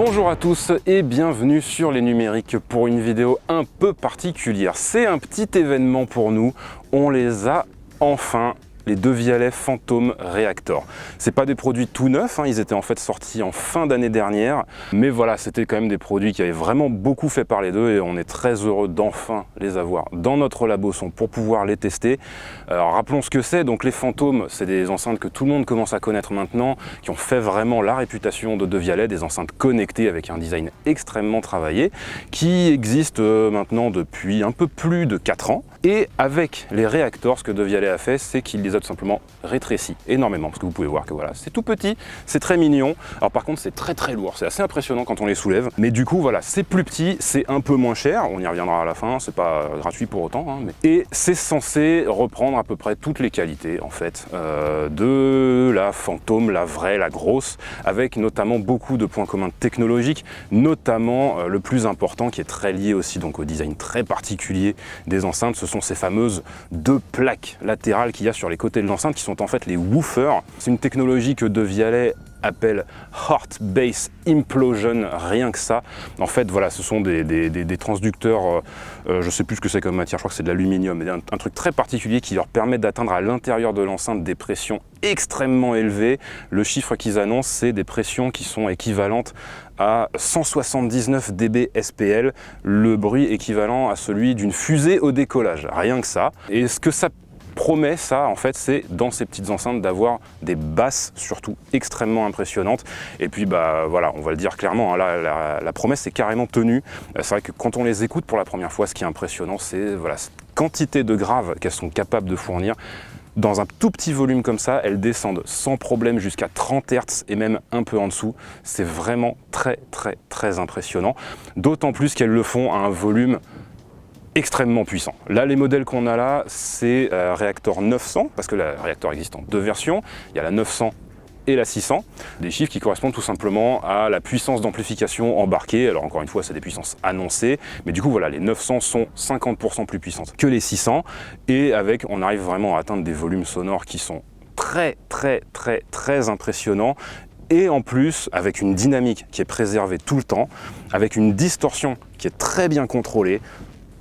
Bonjour à tous et bienvenue sur Les Numériques pour une vidéo un peu particulière. C'est un petit événement pour nous, on les a enfin, les Devialet Phantom Reactor. C'est pas des produits tout neufs, ils étaient en fait sortis en fin d'année dernière, mais voilà, c'était quand même des produits qui avaient vraiment beaucoup fait parler d'eux et on est très heureux d'enfin les avoir dans notre labo son pour pouvoir les tester. Alors rappelons ce que c'est, donc les Phantom, c'est des enceintes que tout le monde commence à connaître maintenant, qui ont fait vraiment la réputation de Devialet, des enceintes connectées avec un design extrêmement travaillé, qui existent maintenant depuis un peu plus de 4 ans. Et avec les Reactor, ce que Devialet a fait, c'est qu'il les a tout simplement rétrécis énormément, parce que vous pouvez voir que voilà, c'est tout petit, c'est très mignon. Alors par contre, c'est très lourd, c'est assez impressionnant quand on les soulève. Mais du coup, voilà, c'est plus petit, c'est un peu moins cher, on y reviendra à la fin, c'est pas gratuit pour autant. Et c'est censé reprendre à peu près toutes les qualités, en fait, de la Phantom, la vraie, la grosse, avec notamment beaucoup de points communs technologiques, notamment le plus important, qui est très lié aussi donc au design très particulier des enceintes, ce sont ces fameuses 2 plaques latérales qu'il y a sur les côtés de l'enceinte qui sont en fait les woofers. C'est une technologie que Devialet appelle Heart Base Implosion, rien que ça. En fait, voilà, ce sont des transducteurs, je sais plus ce que c'est comme matière, je crois que c'est de l'aluminium, mais un truc très particulier qui leur permet d'atteindre à l'intérieur de l'enceinte des pressions extrêmement élevées. Le chiffre qu'ils annoncent, c'est des pressions qui sont équivalentes à 179 dB SPL, le bruit équivalent à celui d'une fusée au décollage, rien que ça. Et ce que ça promet, ça, en fait, c'est dans ces petites enceintes d'avoir des basses surtout extrêmement impressionnantes. Et puis, bah voilà, on va le dire clairement, la promesse est carrément tenue. C'est vrai que quand on les écoute pour la première fois, ce qui est impressionnant, c'est voilà, cette quantité de graves qu'elles sont capables de fournir. Dans un tout petit volume comme ça, elles descendent sans problème jusqu'à 30 Hz et même un peu en dessous. C'est vraiment très impressionnant. D'autant plus qu'elles le font à un volume extrêmement puissant. Là, les modèles qu'on a là, c'est Reactor 900, parce que le Reactor existe en 2 versions. Il y a la 900 et la 600, des chiffres qui correspondent tout simplement à la puissance d'amplification embarquée. Alors encore une fois, c'est des puissances annoncées, mais du coup voilà, les 900 sont 50% plus puissantes que les 600, et avec, on arrive vraiment à atteindre des volumes sonores qui sont très impressionnants. Et en plus, avec une dynamique qui est préservée tout le temps, avec une distorsion qui est très bien contrôlée,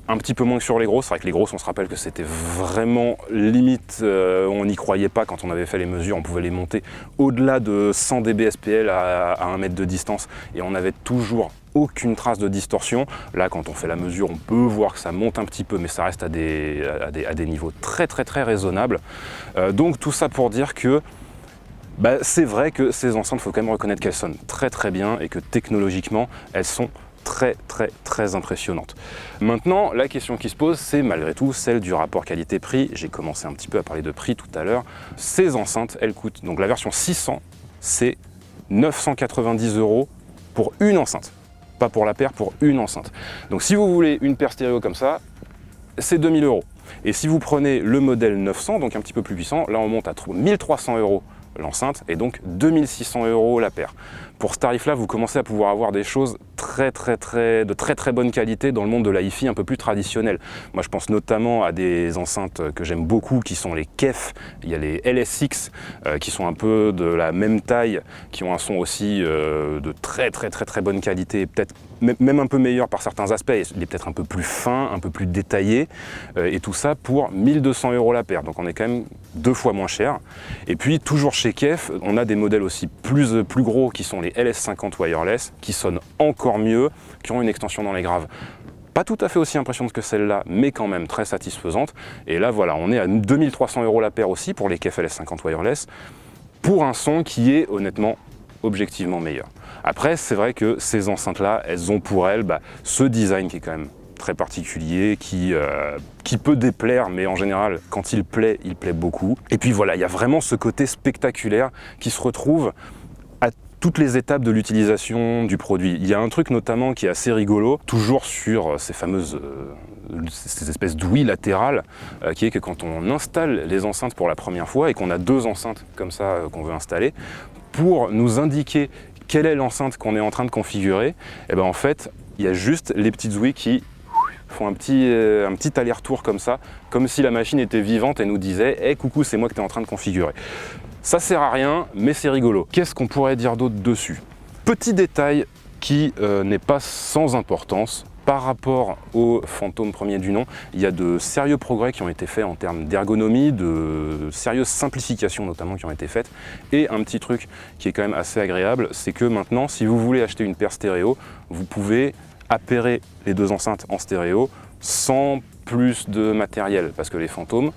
un petit peu moins que sur les grosses. C'est vrai que les grosses, on se rappelle que c'était vraiment limite, on n'y croyait pas quand on avait fait les mesures, on pouvait les monter au-delà de 100 dB SPL à 1 mètre de distance et on n'avait toujours aucune trace de distorsion. Là, quand on fait la mesure, on peut voir que ça monte un petit peu, mais ça reste à des niveaux très raisonnables. Donc tout ça pour dire que c'est vrai que ces enceintes, il faut quand même reconnaître qu'elles sonnent très bien et que technologiquement, elles sont très impressionnante. Maintenant, la question qui se pose, c'est malgré tout celle du rapport qualité-prix. J'ai commencé un petit peu à parler de prix tout à l'heure. Ces enceintes, elles coûtent, donc la version 600, c'est 990 € pour une enceinte. Pas pour la paire, pour une enceinte. Donc si vous voulez une paire stéréo comme ça, c'est 2000 €. Et si vous prenez le modèle 900, donc un petit peu plus puissant, là on monte à 1300 € l'enceinte et donc 2600 € la paire. Pour ce tarif-là, vous commencez à pouvoir avoir des choses de très bonne qualité dans le monde de la hi-fi un peu plus traditionnel. Moi, je pense notamment à des enceintes que j'aime beaucoup, qui sont les KEF. Il y a les LSX qui sont un peu de la même taille, qui ont un son aussi de très bonne qualité, peut-être même un peu meilleur par certains aspects. Il est peut-être un peu plus fin, un peu plus détaillé, et tout ça pour 1200 € la paire. Donc on est quand même 2 fois moins cher. Et puis toujours chez KEF, on a des modèles aussi plus gros qui sont les LS50 wireless, qui sonnent encore mieux, qui ont une extension dans les graves pas tout à fait aussi impressionnante que celle-là, mais quand même très satisfaisante. Et là voilà, on est à 2300 € la paire aussi pour les KEF LS50 wireless, pour un son qui est honnêtement objectivement meilleur. Après, c'est vrai que ces enceintes-là, elles ont pour elles ce design qui est quand même très particulier, qui peut déplaire, mais en général, quand il plaît beaucoup. Et puis voilà, il y a vraiment ce côté spectaculaire qui se retrouve à toutes les étapes de l'utilisation du produit. Il y a un truc notamment qui est assez rigolo, toujours sur ces fameuses ces espèces d'ouïes latérales, qui est que quand on installe les enceintes pour la première fois et qu'on a 2 enceintes comme ça qu'on veut installer, pour nous indiquer quelle est l'enceinte qu'on est en train de configurer, et en fait, il y a juste les petites ouïes qui font un petit aller-retour comme ça, comme si la machine était vivante et nous disait « Hey, coucou, c'est moi que tu es en train de configurer ». Ça sert à rien, mais c'est rigolo. Qu'est-ce qu'on pourrait dire d'autre dessus? Petit détail qui n'est pas sans importance. Par rapport au Phantom premier du nom, il y a de sérieux progrès qui ont été faits en termes d'ergonomie, de sérieuses simplifications notamment qui ont été faites. Et un petit truc qui est quand même assez agréable, c'est que maintenant, si vous voulez acheter une paire stéréo, vous pouvez appairer les deux enceintes en stéréo sans plus de matériel. Parce que les Phantoms,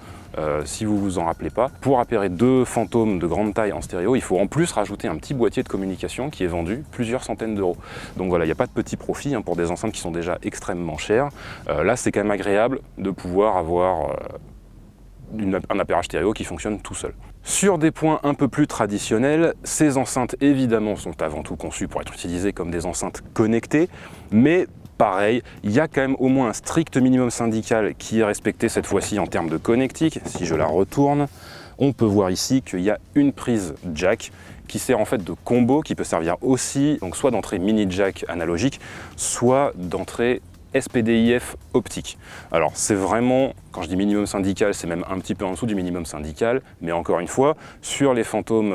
si vous vous en rappelez pas, pour appairer deux Phantoms de grande taille en stéréo, il faut en plus rajouter un petit boîtier de communication qui est vendu plusieurs centaines d'euros. Donc voilà, il n'y a pas de petit profit pour des enceintes qui sont déjà extrêmement chères. Là, c'est quand même agréable de pouvoir avoir un appairage stéréo qui fonctionne tout seul. Sur des points un peu plus traditionnels, ces enceintes évidemment sont avant tout conçues pour être utilisées comme des enceintes connectées, mais pareil, il y a quand même au moins un strict minimum syndical qui est respecté cette fois-ci en termes de connectique. Si je la retourne, on peut voir ici qu'il y a une prise jack qui sert en fait de combo, qui peut servir aussi donc soit d'entrée mini jack analogique, soit d'entrée SPDIF optique. Alors c'est vraiment, quand je dis minimum syndical, c'est même un petit peu en dessous du minimum syndical, mais encore une fois, sur les Phantoms,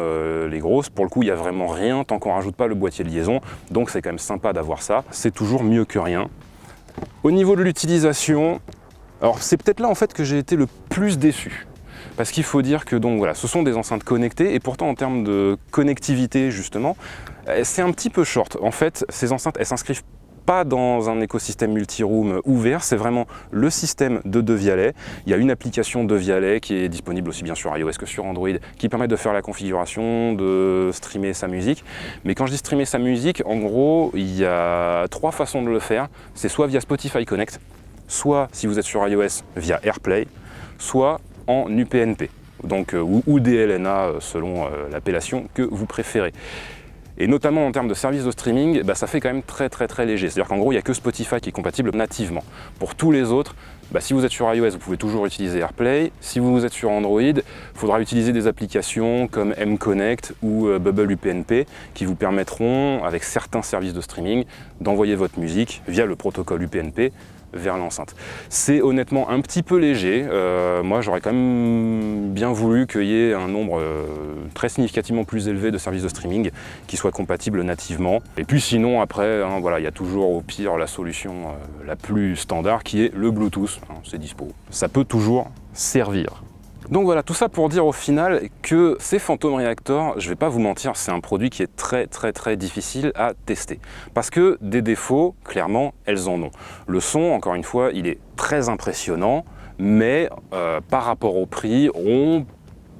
les grosses, pour le coup il n'y a vraiment rien tant qu'on ne rajoute pas le boîtier de liaison, donc c'est quand même sympa d'avoir ça, c'est toujours mieux que rien. Au niveau de l'utilisation, alors c'est peut-être là en fait que j'ai été le plus déçu. Parce qu'il faut dire que donc voilà, ce sont des enceintes connectées et pourtant en termes de connectivité justement, c'est un petit peu short. En fait, ces enceintes, elles s'inscrivent pas dans un écosystème multi-room ouvert, c'est vraiment le système de Devialet. Il y a une application Devialet qui est disponible aussi bien sur iOS que sur Android, qui permet de faire la configuration, de streamer sa musique. Mais quand je dis streamer sa musique, en gros, il y a trois façons de le faire. C'est soit via Spotify Connect, soit si vous êtes sur iOS via AirPlay, soit en UPnP, donc, ou DLNA selon l'appellation que vous préférez. Et notamment en termes de services de streaming, ça fait quand même très léger. C'est-à-dire qu'en gros, il n'y a que Spotify qui est compatible nativement. Pour tous les autres, si vous êtes sur iOS, vous pouvez toujours utiliser AirPlay. Si vous êtes sur Android, il faudra utiliser des applications comme mConnect ou Bubble UPnP qui vous permettront, avec certains services de streaming, d'envoyer votre musique via le protocole UPnP vers l'enceinte. C'est honnêtement un petit peu léger. Moi, j'aurais quand même bien voulu qu'il y ait un nombre très significativement plus élevé de services de streaming qui soient compatibles nativement. Et puis sinon, après, voilà, il y a toujours au pire la solution la plus standard qui est le Bluetooth. C'est dispo. Ça peut toujours servir. Donc voilà, tout ça pour dire au final que ces Phantom Reactor, je vais pas vous mentir, c'est un produit qui est très difficile à tester. Parce que des défauts, clairement, elles en ont. Le son, encore une fois, il est très impressionnant, mais par rapport au prix, on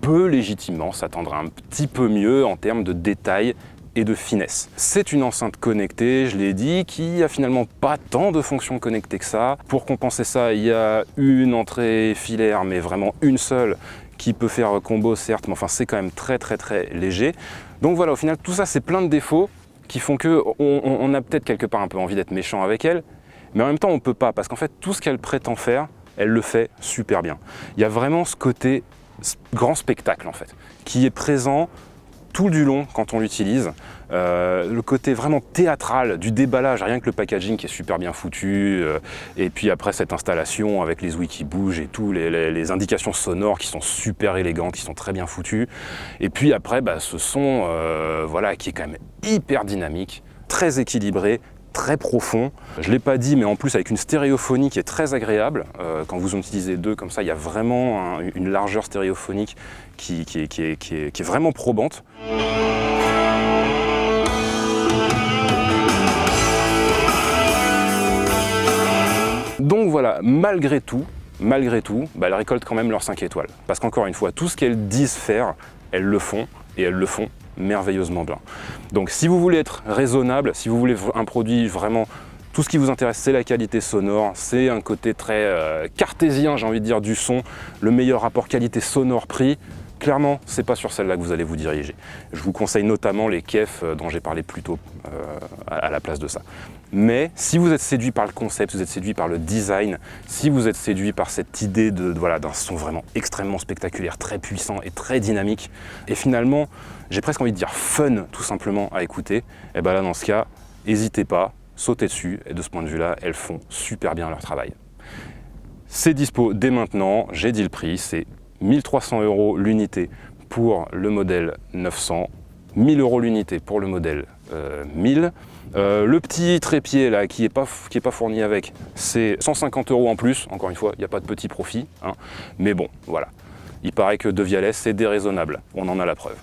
peut légitimement s'attendre à un petit peu mieux en termes de détails et de finesse. C'est une enceinte connectée, je l'ai dit, qui a finalement pas tant de fonctions connectées que ça. Pour compenser ça, il y a une entrée filaire, mais vraiment une seule, qui peut faire combo certes, mais enfin c'est quand même très léger. Donc voilà, au final, tout ça c'est plein de défauts qui font que on a peut-être quelque part un peu envie d'être méchant avec elle, mais en même temps on peut pas, parce qu'en fait tout ce qu'elle prétend faire, elle le fait super bien. Il y a vraiment ce côté grand spectacle en fait, qui est présent tout du long quand on l'utilise. Le côté vraiment théâtral du déballage, rien que le packaging qui est super bien foutu, et puis après cette installation avec les ouïes qui bougent et tout, les indications sonores qui sont super élégantes, qui sont très bien foutues, et puis après ce son voilà, qui est quand même hyper dynamique, très équilibré, très profond. Je ne l'ai pas dit, mais en plus avec une stéréophonie qui est très agréable. Quand vous en utilisez deux comme ça, il y a vraiment une largeur stéréophonique qui est vraiment probante. Donc voilà, malgré tout, elles récoltent quand même leurs 5 étoiles. Parce qu'encore une fois, tout ce qu'elles disent faire, elles le font, et elles le font merveilleusement bien. Donc si vous voulez être raisonnable, si vous voulez un produit vraiment, tout ce qui vous intéresse c'est la qualité sonore, c'est un côté très cartésien, j'ai envie de dire, du son, le meilleur rapport qualité sonore-prix, clairement c'est pas sur celle-là que vous allez vous diriger. Je vous conseille notamment les KEF dont j'ai parlé plus tôt à la place de ça. Mais si vous êtes séduit par le concept, si vous êtes séduit par le design, si vous êtes séduit par cette idée voilà, d'un son vraiment extrêmement spectaculaire, très puissant et très dynamique, et finalement, j'ai presque envie de dire fun tout simplement à écouter, et bien là dans ce cas, n'hésitez pas, sautez dessus, et de ce point de vue-là, elles font super bien leur travail. C'est dispo dès maintenant, j'ai dit le prix, c'est 1 300 € l'unité pour le modèle 900. 1000 € l'unité pour le modèle 1000. Le petit trépied là qui est pas fourni avec, c'est 150 € en plus. Encore une fois, il n'y a pas de petit profit, hein. Mais bon, voilà. Il paraît que De Vialès c'est déraisonnable. On en a la preuve.